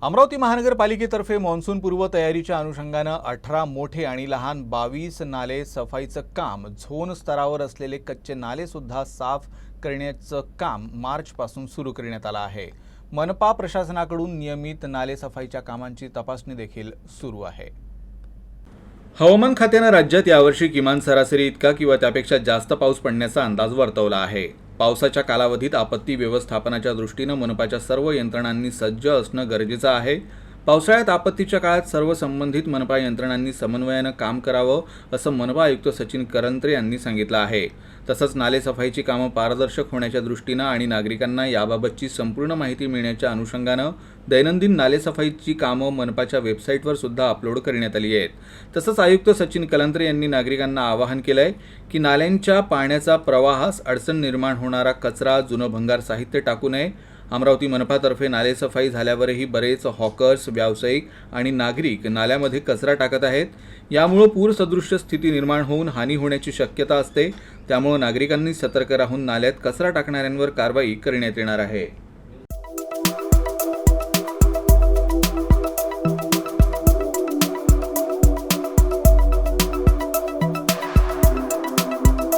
अमरावती महानगरपालिकेतर्फे मान्सून पूर्व तयारीच्या अनुषंगानं 18 मोठे आणि लहान 22 नाले सफाईचं काम, झोन स्तरावर असलेले कच्चे नाले सुद्धा साफ करण्याचं काम मार्चपासून सुरू करण्यात आलं आहे। मनपा प्रशासनाकडून नियमित नाले सफाईच्या कामांची तपासणी देखील सुरू आहे। हवामान खात्यानं राज्यात यावर्षी किमान सरासरी इतका किंवा त्यापेक्षा जास्त पाऊस पडण्याचा अंदाज वर्तवला आहे। पावसाच्या कालावधीत आपत्ती व्यवस्थापनाच्या दृष्टीनं मनपाच्या सर्व यंत्रणांनी सज्ज असणं गरजेचं आहे। पावसाळ्यात आपत्तीच्या काळात सर्व संबंधित मनपा यंत्रणांनी समन्वयानं काम करावं, असं मनपा आयुक्त सचिन करंत्रे यांनी सांगितलं आहे। तसंच नाले सफाईची कामं पारदर्शक होण्याच्या दृष्टीनं आणि नागरिकांना याबाबतची संपूर्ण माहिती मिळण्याच्या अनुषंगानं दैनंदिन नाले सफाईची कामं मनपाच्या वेबसाईटवर सुद्धा अपलोड करण्यात आली आहेत। तसंच आयुक्त सचिन करंत्रे यांनी नागरिकांना आवाहन केलंय की नाल्यांच्या पाण्याचा प्रवाहास अडचण निर्माण होणारा कचरा, जुनं भंगार साहित्य टाकू नये। अमरावती मनपातर्फे नालेसफाई झाल्यावरही बरेच हॉकर्स, व्यावसायिक आणि नागरिक नाल्यामध्ये कचरा टाकत आहेत। यामुळे पूरसदृश्य स्थिती निर्माण होऊन हानी होण्याची शक्यता असते। त्यामुळे नागरिकांनी सतर्क राहून नाल्यात कचरा टाकणाऱ्यांवर कारवाई करण्यात येणार आहे।